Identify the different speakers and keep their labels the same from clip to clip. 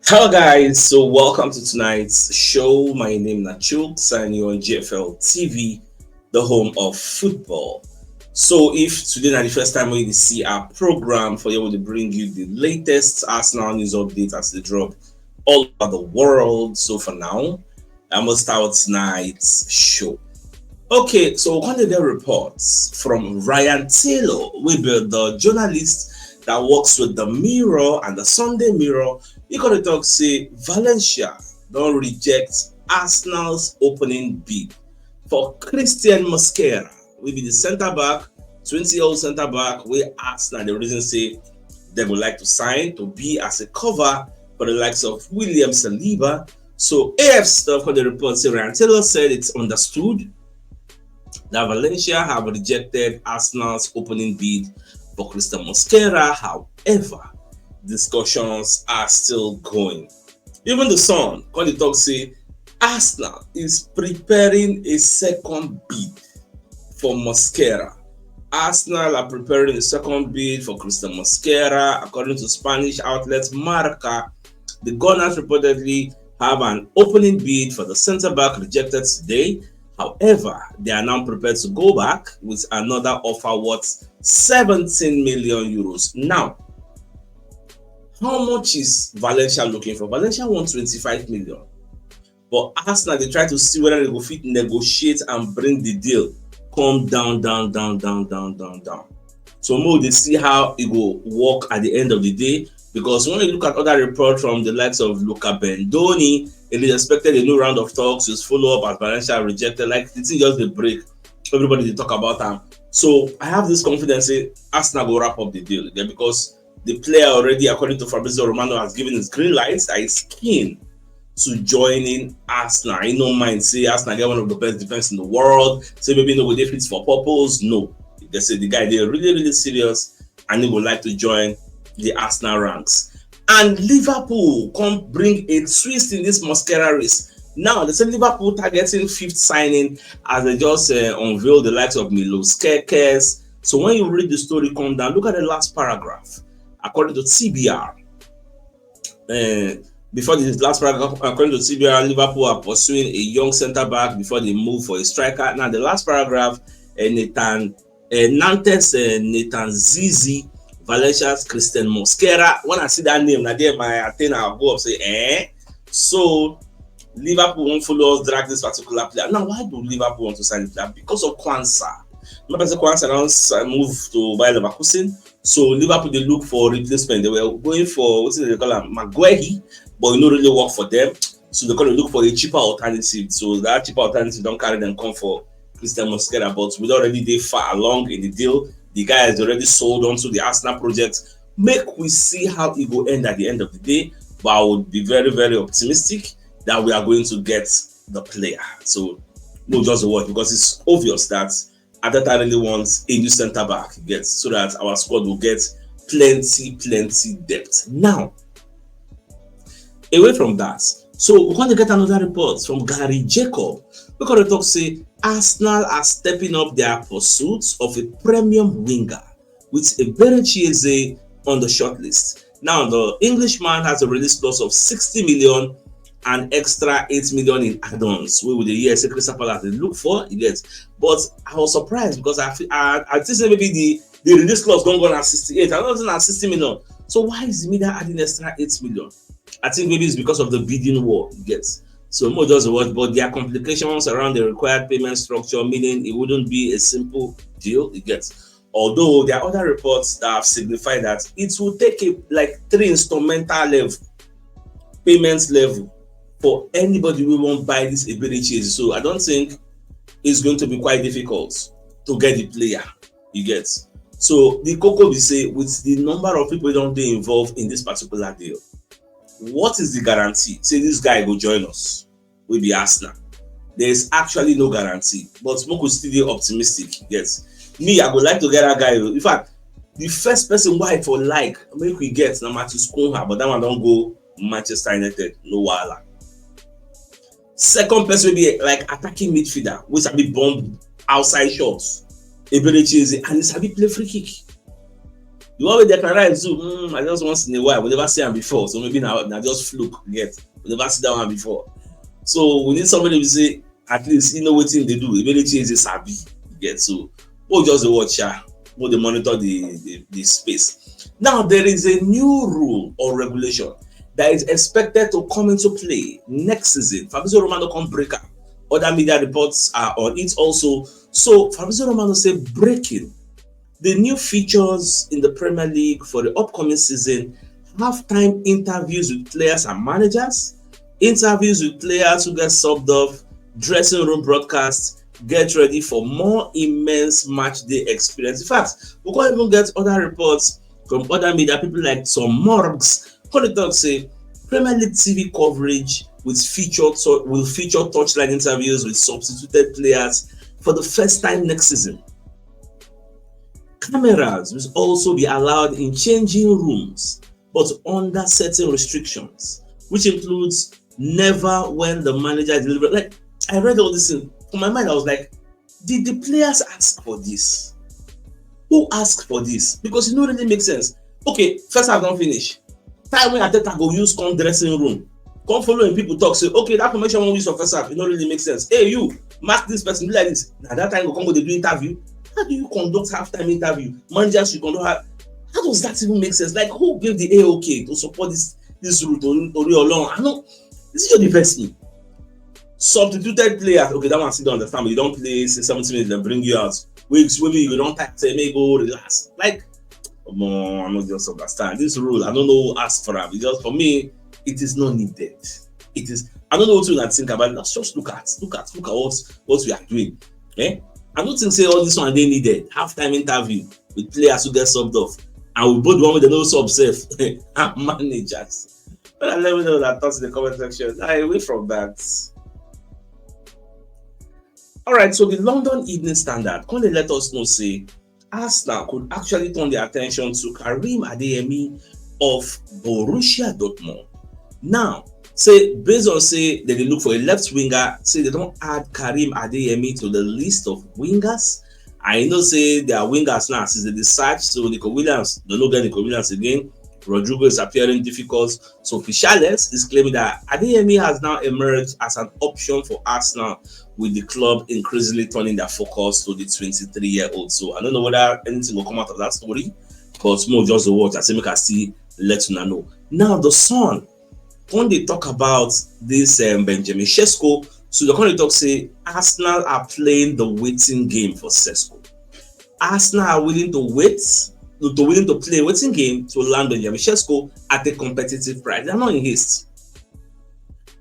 Speaker 1: Hello guys, so welcome to tonight's show. My name is CHUKS and you're on GFL TV, the home of football. So if today is the first time we see our program for you to bring you the latest Arsenal news updates as they drop all over the world. So for now, I must start tonight's show. Okay, so one of the reports from Ryan Taylor, the journalist that works with the Mirror and the Sunday Mirror. You got to talk say Valencia don't reject Arsenal's opening bid for Christian Mosca. Will be the centre back, 20-year-old centre back. We Arsenal the reason say they would like to sign to be as a cover for the likes of William Saliba. So AF stuff for the report say Ryan Taylor said it's understood that Valencia have rejected Arsenal's opening bid for Christian Mosca. However, discussions are still going. Even the Sun, when they talk, say Arsenal is preparing a second bid for Mosca. Arsenal are preparing a second bid for Christian Mosca. According to Spanish outlet Marca, the Gunners reportedly have an opening bid for the centre back rejected today. However, they are now prepared to go back with another offer worth 17 million euros. Now, how much is Valencia looking for? Valencia wants 25 million. But Arsenal, they try to see whether they go fit negotiate and bring the deal. Come down. So more they see how it will work at the end of the day. Because when you look at other reports from the likes of Luca Bendoni, it is expected a new round of talks is follow up as Valencia rejected. Like it's just the break. Everybody they talk about them. So I have this confidence that Arsenal will wrap up the deal again because the player already, according to Fabrizio Romano, has given his green lights that is keen to joining Arsenal. He don't mind say Arsenal get one of the best defense in the world. Say maybe no they fit for purpose. No. They say the guy they're really serious and he would like to join the Arsenal ranks. And Liverpool come bring a twist in this Mosca race. Now they say Liverpool targeting fifth signing as they just unveil the likes of Milos Kerkez. So when you read the story, come down, look at the last paragraph. According to TBR, before this last paragraph, according to TBR, Liverpool are pursuing a young centre back before they move for a striker. Now, the last paragraph, Nathan Zizi, Valencia's Christian Mosca. When I see that name, now there my antenna I'll go up say, So Liverpool won't follow us drag this particular player. Now, why do Liverpool want to sign the player? Because of Kwanzaa. Remember, Kwanzaa now move to Bayer Leverkusen. So Liverpool they look for replacement. They were going for what they call him Maguire, but it don't really work for them. So they're going to look for a cheaper alternative. So that cheaper alternative don't carry them come for Christian Mosca. But we already they far along in the deal. The guy is already sold onto the Arsenal project. Make we see how it will end at the end of the day. But I would be very optimistic that we are going to get the player. So no just a word because it's obvious that Arteta really wants a new centre back so that our squad will get plenty depth. Now, away from that, so we're going to get another report from Gary Jacob. We're going to talk say Arsenal are stepping up their pursuits of a premium winger with Eberechi on the shortlist. Now, the Englishman has a release clause of 60 million and extra 8 million in add-ons. We would the year Crystal Palace they look for, but I was surprised because I think maybe the release clause going on at 68. I don't think at 60 million. So why is the media adding extra 8 million? I think maybe it's because of the bidding war, So more just what, but there are complications around the required payment structure, meaning it wouldn't be a simple deal, Although there are other reports that have signified that it will take like 3 instrumental payments level for anybody who won't buy this ability. So I don't think it's going to be quite difficult to get the player. So the Coco will say with the number of people don't be involved in this particular deal, what is the guarantee? Say this guy will join us, will be Arsenal. There is actually no guarantee, but Smoke is still optimistic. Me, I would like to get a guy. In fact, the first person why for make we get no matter Skunha, but that one don't go Manchester United, no wala. Second person will be like attacking midfielder, which will be bomb outside shots. Ability and it's a bit play free kick. The one with Declan Rice too, I just once in a while, we never see him before, so maybe now just fluke, get. We never see that one before. So we need somebody who say, at least you know what thing they do, immediately change the sabi, get. So we'll just watch here, we'll monitor the space. Now there is a new rule or regulation that is expected to come into play next season. Fabrizio Romano can't break up. Other media reports are on it also. So Fabrizio Romano say breaking the new features in the Premier League for the upcoming season: halftime interviews with players and managers, interviews with players who get subbed off, dressing room broadcasts. Get ready for more immense match day experience. In fact, we can't even get other reports from other media people like some morgues. Talk say Premier League TV coverage will feature touchline interviews with substituted players for the first time next season. Cameras will also be allowed in changing rooms, but under certain restrictions, which includes never when the manager delivers. Like, I read all this in my mind, I was like, did the players ask for this? Who asked for this? Because it don't really make sense. Okay, first half don't finish. Time when Arteta go use come dressing room, come following people talk, say, okay, that formation won't use for first half. It don't really make sense. Hey, you mark this person, be like this. Now that time go come go they do interview. How do you conduct halftime interview? Managers should conduct. How does that even make sense? Like, who gave the AOK to support this route or along? I know this is your defense me. Substituted players, okay, that one still don't understand, but you don't play say 70 minutes, then bring you out. Weeks, maybe you don't type, say, may go relax. Like, come on, I don't just understand this rule. I don't know who asked for it. Because for me, it is not needed. It is. I don't know what you think about it. Let's just look at what we are doing. Eh? I don't think say all this one they needed. Halftime interview with players who get subbed off, and we both one with the no sub safe and managers. But let me know that thoughts in the comment section. I away from that. All right, so the London Evening Standard can they let us know say Arsenal could actually turn their attention to Karim Admy of Borussia Dortmund. Now, say based on say they look for a left winger, say they don't add Karim Admy to the list of wingers. I know say they are wingers now since they decide. So Nico Williams, they don't get Nico Williams again. Rodrigo is appearing difficult. So Fichales is claiming that Admy has now emerged as an option for Arsenal, with the club increasingly turning their focus to the 23-year-old. So I don't know whether anything will come out of that story, but more just the watch. I say make I see let you know. Now the Sun, when they talk about this Benjamin Sesko, so the when they talk say Arsenal are playing the waiting game for Sesko. Arsenal are willing to play a waiting game to land Benjamin Sesko at a competitive price. They're not in haste,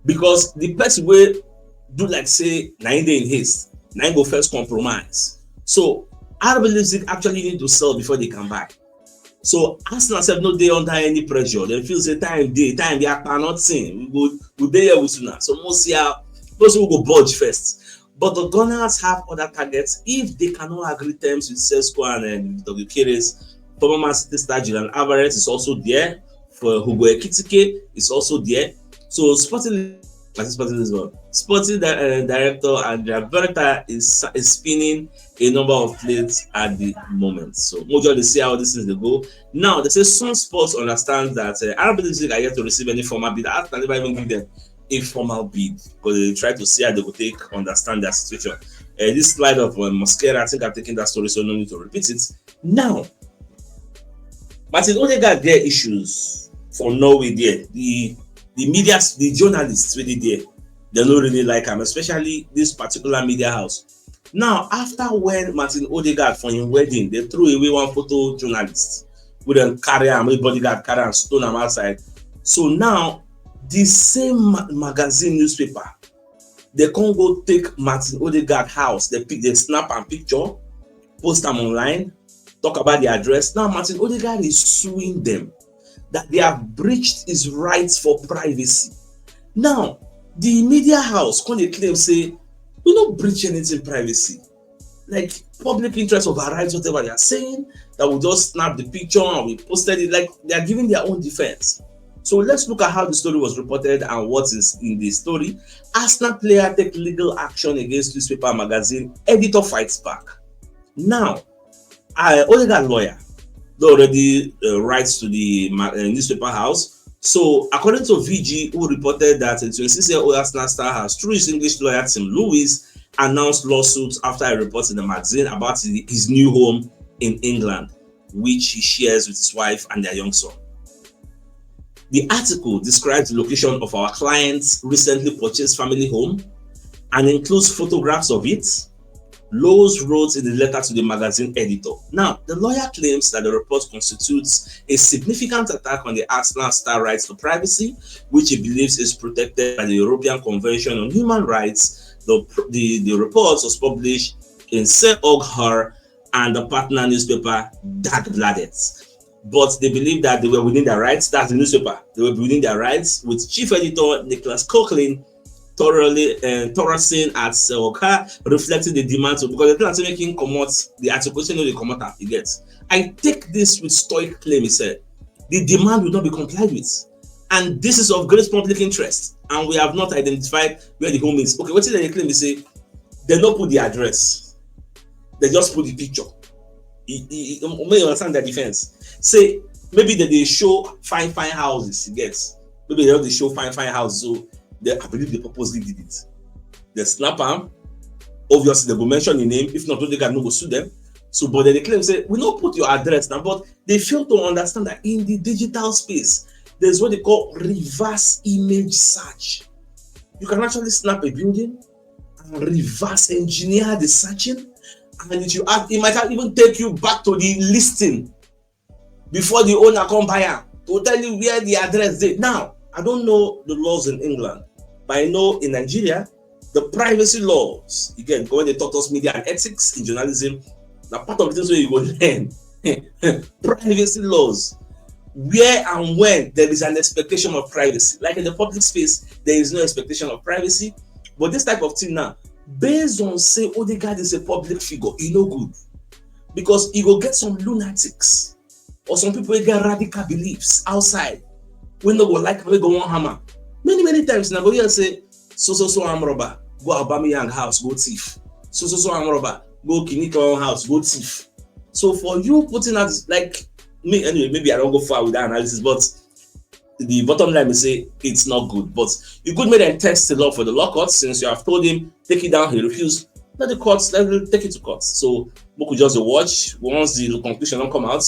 Speaker 1: because the person will do like say 9 days in haste, 9 go first compromise. So RB Leipzig actually need to sell before they come back. So Arsenal said no day under any pressure. They feel say time they cannot sing. We dey here with sooner. So most see how those will go budge first. But the Gunners have other targets if they cannot agree terms with Sesko and WK's. Former Man City star Julian Alvarez is also there. For Hugo Ekitike is also there. So Sporting director Andrea Berta is spinning a number of plates at the moment. So we'll just see how this is the go. Now they say some sports understand that RB Leipzig are yet to receive any formal bid. After never even give them a formal bid, because they try to see how they will understand their situation. This slide of Mosca, I think I've taken that story, so no need to repeat it. Now, Martin Odegaard there issues for Norway there. The media, the journalists really there, they don't really like him, especially this particular media house. Now, after when Martin Odegaard for his wedding, they threw away one photo journalist with a carrier, with bodyguard carrier and stone him outside. So now, the same magazine newspaper, they can't go take Martin Odegaard house, they snap and picture, post them online, talk about the address. Now, Martin Odegaard is suing them that they have breached his rights for privacy. Now, the media house can they claim say we don't breach anything privacy, like public interest of our rights, whatever they are saying, that we just snap the picture and we posted it. Like they are giving their own defense. So let's look at how the story was reported and what is in the story. Arsenal player take legal action against newspaper magazine editor fights back. Now, Odegaard lawyer they already writes to the newspaper house. So according to VG, who reported that a 26-year-old Arsenal star has, through his English lawyer Tim Lewis, announced lawsuits after a report in the magazine about his new home in England, which he shares with his wife and their young son. The article describes the location of our client's recently purchased family home and includes photographs of it. Lowes wrote in the letter to the magazine editor. Now, the lawyer claims that the report constitutes a significant attack on the Arsenal star rights to privacy, which he believes is protected by the European Convention on Human Rights. The report was published in Her and the partner newspaper Dagbladet. But they believe that they were within their rights. That's the newspaper. They were within their rights, with chief editor Nicholas Coughlin thoroughly at Selka reflecting the demand to, because the thing that's making commot the article, you know, the commot you get. I take this with stoic claim, he said. The demand will not be complied with. And this is of great public interest. And we have not identified where the home is. Okay, what is the claim? They say they don't put the address. They just put the picture. You may understand their defense. Say maybe they show fine houses, you get. Maybe they show fine houses. So I believe they purposely did it. They snap them. Obviously, they will mention the name. If not, they can go sue them. So, but they claim, say, we don't put your address now. But they fail to understand that in the digital space, there's what they call reverse image search. You can actually snap a building and reverse engineer the searching. And it might even take you back to the listing before the owner come by to tell you where the address is. Now, I don't know the laws in England, but I know in Nigeria, the privacy laws, again, when they talk to us media and ethics in journalism, now part of the things where you go learn privacy laws, where and when there is an expectation of privacy. Like in the public space, there is no expectation of privacy. But this type of thing now, based on say Odegaard is a public figure, it's no good. Because he will get some lunatics or some people who get radical beliefs outside. When they go like, we go on hammer. Many times now go here and say, so arm robber, go Aubameyang house, go thief. So arm robber, go Kinika house, go thief. So for you putting out, like me anyway, maybe I don't go far with that analysis, but the bottom line is say it's not good. But you could make them test the law for the law court, since you have told him take it down, he refused. Let the courts, let him take it to court. So we could just watch once the conclusion don't come out.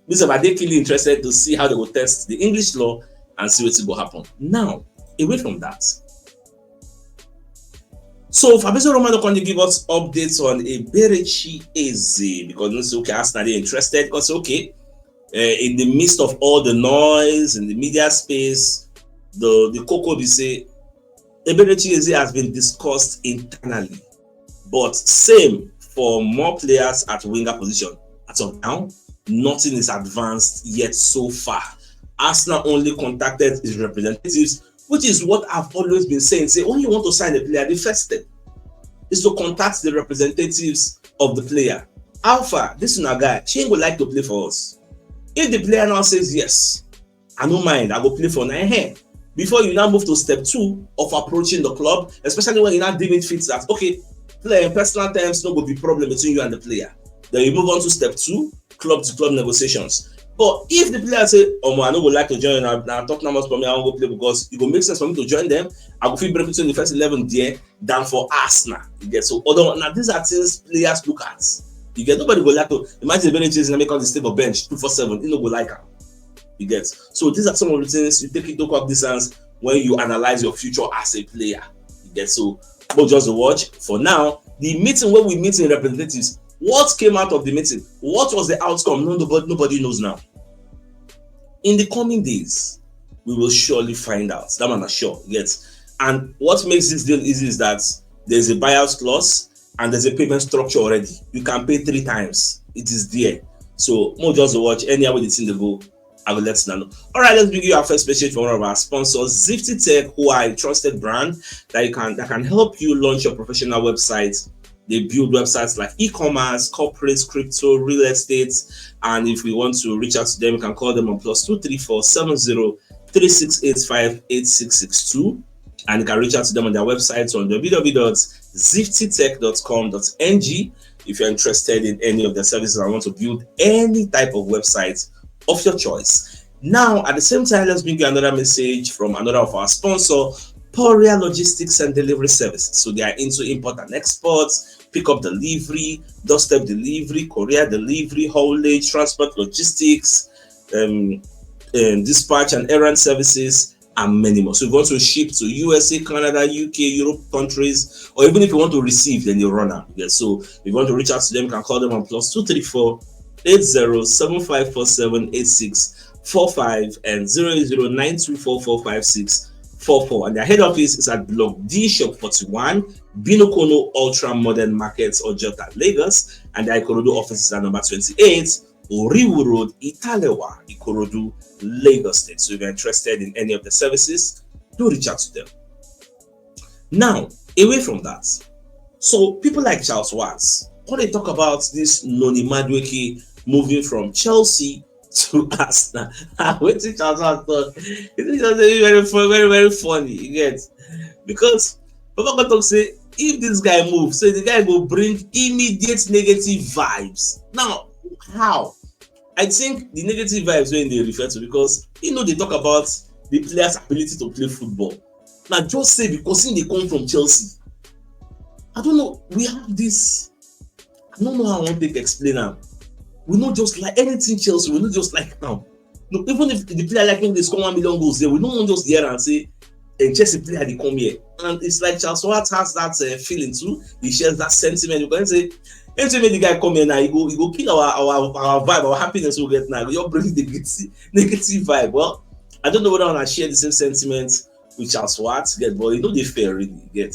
Speaker 1: These are particularly interested to see how they will test the English law and see what will happen. Now, away from that. So Fabrizio Romano can give us updates on Eberechi Eze, because it's okay, Arsenal are interested, because okay, in the midst of all the noise in the media space, the Coco be say Eberechi Eze has been discussed internally, but same for more players at winger position. As of now, nothing is advanced yet so far. Arsenal only contacted his representatives, which is what I've always been saying. Say, when you want to sign a player, the first step is to contact the representatives of the player. Alpha, this is a guy, she ain't go like to play for us. If the player now says yes, I don't mind, I go play for 9 hands. Before you now move to step 2 of approaching the club, especially when you now deem it fits that, okay, player in personal terms, no go be problem between you and the player. Then you move on to step 2, club to club negotiations. But if the player say, oh, I don't go like to join, now talk numbers for me, I won't go play, because it will make sense for me to join them. I will feel better between the first 11 there than for Arsenal. You get so now these are things players look at. You get nobody go like to imagine the benches and make on the stable bench 247. You know go like her. You get so these are some of the things you take into cognizance when you analyze your future as a player. You get so but just watch for now. The meeting where we meet in representatives. What came out of the meeting? What was the outcome? Nobody knows now. In the coming days, we will surely find out. That one is sure. Yes. And what makes this deal easy is that there's a buyout clause and there's a payment structure already. You can pay 3 times. It is there. So more just watch. Any way it's in the go, I will let you know. All right, let's begin our first message from one of our sponsors, ZipTech, who are a trusted brand that can help you launch your professional website. They build websites like e-commerce, corporate, crypto, real estate. And if we want to reach out to them, you can call them on +234 70 3685 8662. And you can reach out to them on their website on www.ziftitech.com.ng. if you're interested in any of the services and want to build any type of website of your choice. Now, at the same time, let's bring you another message from another of our sponsors, Poria Logistics and Delivery Services. So they are into import and exports, pickup delivery, doorstep delivery, courier delivery, haulage, transport logistics, dispatch and errand services, and many more. So if you want to ship to USA, Canada, UK, Europe countries, or even if you want to receive, then you run out. Yeah, so if you want to reach out to them, you can call them on +234 8075478645 and 00924456444. And their head office is at Block D, Shop 41, Binokono Ultra Modern Markets, Ojota, Lagos. And their Ikorodu office is at number 28, Oriwu Road, Italewa, Ikorodu, Lagos State. So if you're interested in any of the services, do reach out to them. Now, away from that, so people like Charles Watts, when they talk about this Noni Madueke moving from Chelsea to Arsenal, what did Charles Watts thought? It's just very funny, you get? Because Papa Gotok say, if this guy moves, so the guy will bring immediate negative vibes. Now, how? I think the negative vibes when they refer to, because they talk about the player's ability to play football. Now, just say because they come from Chelsea. I don't know. We have this. I don't know how I want to explain them. We not just like anything Chelsea. We not just like now. No, even if the player like him, they score 1 million goals there, we don't want just hear and say, "A Chelsea player they come here." And it's like Charles Watts has that feeling too. He shares that sentiment. You can say, anytime the guy come here now, he go kill our vibe, our happiness we get now. You're bringing the negative vibe. Well, I don't know whether I share the same sentiment with Charles Watts, but they fair really get.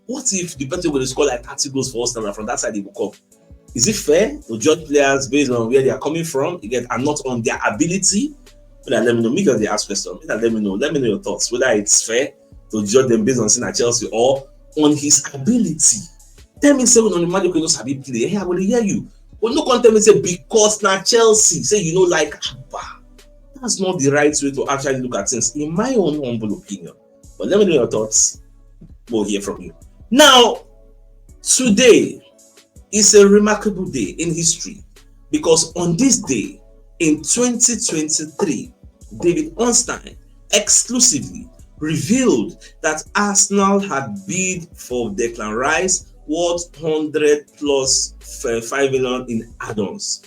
Speaker 1: What if the person will score like 30 goals for us now, and from that side they will come? Is it fair to judge players based on where they are coming from, and not on their ability? Let me know. Me because they ask questions. Let me know. Let me know your thoughts. Whether it's fair to judge them based on seeing at Chelsea or on his ability. Tell me, say when on the magic you know sabi play. Hey, I will hear you. But no content me say because now Chelsea say like Abba. That's not the right way to actually look at things, in my own humble opinion. But let me know your thoughts. We'll hear from you. Now, today is a remarkable day in history, because on this day in 2023, David Ornstein exclusively revealed that Arsenal had bid for Declan Rice worth 100 plus 5 million in add-ons.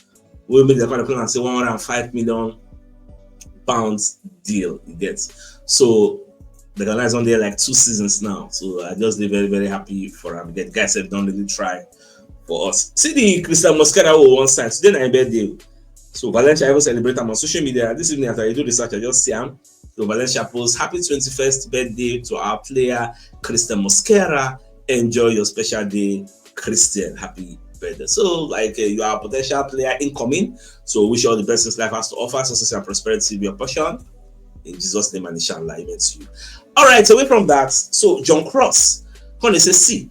Speaker 1: We'll make the kind of plan and say 105 million pounds deal it gets. So the guy is on there like 2 seasons now. So I just be very, very happy for him. The guys have done really try for us. See the Christian Mosca on one side. Today my birthday. So Valencia, I even celebrate him on social media. This evening after I do research, I just see him. So Valencia posts happy 21st birthday to our player Christian Mosquera. Enjoy your special day, Christian. Happy birthday. So like you are a potential player incoming. So wish you all the best life has to offer. Success and prosperity be your portion. In Jesus' name and inshallah, amen to you. All right, away from that. So John Cross, when they say, see,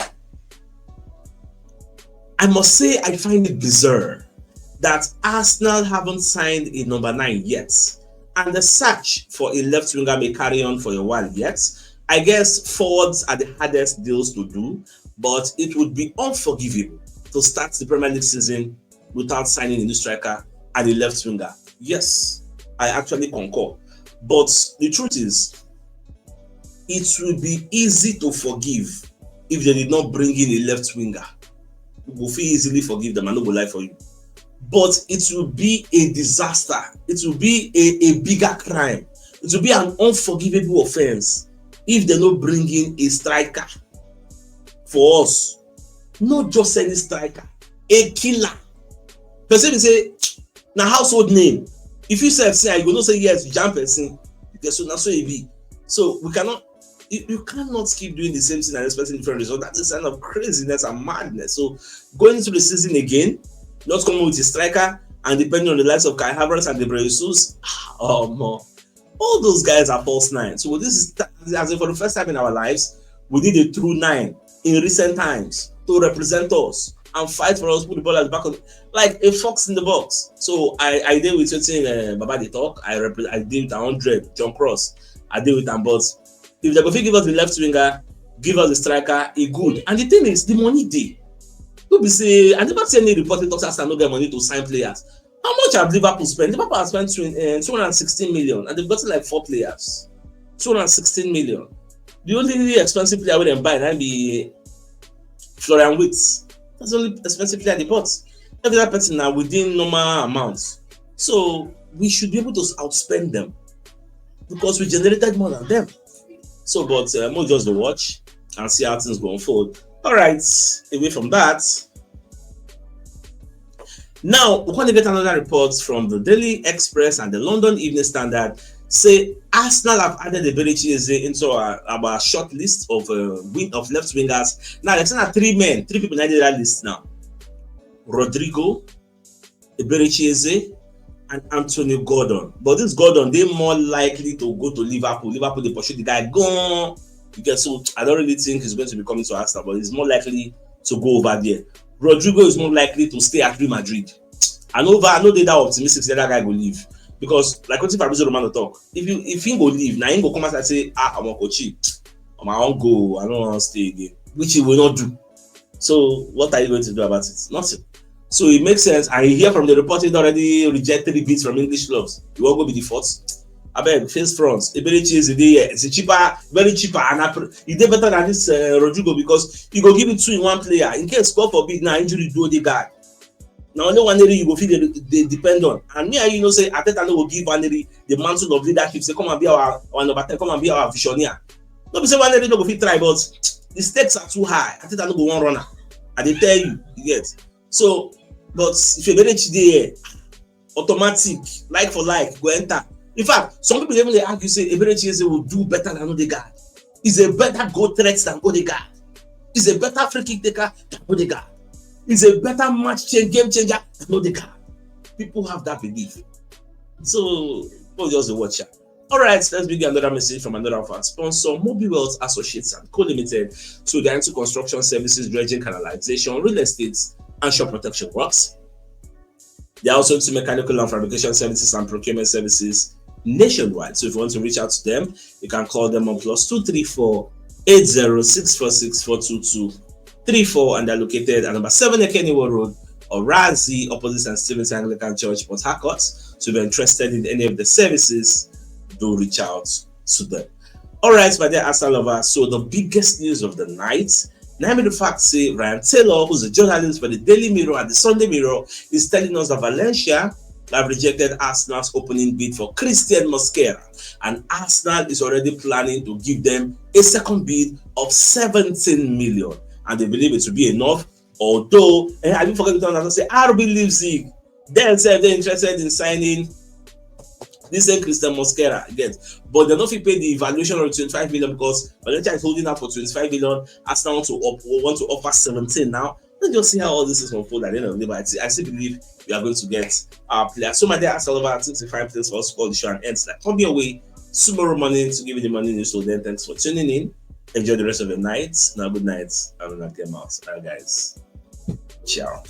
Speaker 1: I must say I find it bizarre that Arsenal haven't signed a number 9 yet, and the search for a left winger may carry on for a while yet. I guess forwards are the hardest deals to do, but it would be unforgivable to start the Premier League season without signing a new striker and a left winger. Yes, I actually concur. But the truth is, it will be easy to forgive if they did not bring in a left winger. You will feel easily forgive them and not go lie for you. But it will be a disaster. It will be a bigger crime. It will be an unforgivable offense if they don't bring in a striker for us. Not just any striker, a killer. Person will say, now household name. If you say, you will not say yes, jump person. So now so it be. So we cannot. You cannot keep doing the same thing and expecting different results. That's a sign of craziness and madness. So going into the season again, not coming with a striker and depending on the likes of Kai Havertz and Gabriel Jesus, all those guys are false 9. So this is as if for the first time in our lives, we need a true 9 in recent times to represent us and fight for us, put the ball at the back of like a fox in the box. So I did with certain Baba the talk. I did with 100 John Cross. I did with them, but if they're going to give us the left winger, give us the striker, a good. And the thing is, the money day. Who be say, I never see any reporting talks Arsenal no get money to sign players. How much have Liverpool spent? Liverpool has spent 216 million and they've gotten like 4 players. 216 million. The only expensive player we dem buy na be Florian Wirtz. That's the only expensive player they bought. Every other person now within normal amounts. So we should be able to outspend them because we generated more than them. So, but we'll just watch and see how things go unfold. All right, away from that. Now, we're going to get another report from the Daily Express and the London Evening Standard. Say Arsenal have added Eberechi into our short list of left wingers. Now, there's not 3 people in that list now. Rodrigo, Eberechi and Anthony Gordon. But this Gordon, they're more likely to go to Liverpool. Liverpool, they pursue the guy, gone. Because so I don't really think he's going to be coming to Arsenal, but he's more likely to go over there. Rodrigo is more likely to stay at Real Madrid. I know they're that optimistic that guy will leave. Because like what if Fabrizio Romano talk, if he go leave, now he go come out and say, I'm a coach, I won't go, I don't want to stay again, which he will not do. So what are you going to do about it? Nothing. So it makes sense. And you hear from the report, he already rejected 3 bids from English clubs. You won't go be the fourth. I bet face fronts. It's a cheaper, very cheaper, and it's better than this Rodrigo because he go give it 2 in 1 player. In case score for big now injury do the guy. Now only one area you go feel they depend on. And me and you know say Arteta no will give one area the mantle of leadership. Say come and be our number 10, come and be our visioneer. No be say one area no go fit try, but the stakes are too high. Arteta no go one runner. I dey tell you get. So, but if you're very there, automatic, like for like, go enter. In fact, some people even they argue say Eberechi will do better than Odegaard. He's a better goal threat than Odegaard. He's a better free kick taker than Odegaard. He's a better game changer than Odegaard. People have that belief. So, we'll just watch it. All right, let's begin another message from another of our sponsor, Mobile Wealth Associates and Co Limited. So they're into construction services, dredging, canalization, real estate, and shore protection works. They're also into mechanical and fabrication services and procurement services nationwide. So if you want to reach out to them, you can call them on +234 8064642234, and they're located at number 7 Ekeniwo Road, or Razi, opposite St. Stephen's Anglican Church, Port Harcourt. So if you're interested in any of the services, do reach out to them. All right, my dear Arsenal lovers. So the biggest news of the night, now the fact say Ryan Taylor, who's a journalist for the Daily Mirror and the Sunday Mirror, is telling us that Valencia have rejected Arsenal's opening bid for Christian Mosca, and Arsenal is already planning to give them a second bid of 17 million, and they believe it to be enough. Although, I didn't forget to say RB Leipzig, they're interested in signing this same Christian Mosca again, but they're not going to pay the evaluation of 25 million because Valencia is holding out for 25 million. Arsenal want to offer 17 now. Let's just see how all this is unfold at the end of the day. But I still believe we are going to get our players. So my dear Arsenal over 65 players for us to call the show and ends. Like, come your way tomorrow morning to give you the money news. So then, thanks for tuning in. Enjoy the rest of your night. Now, good night. I'm gonna get out. All right, guys. Ciao.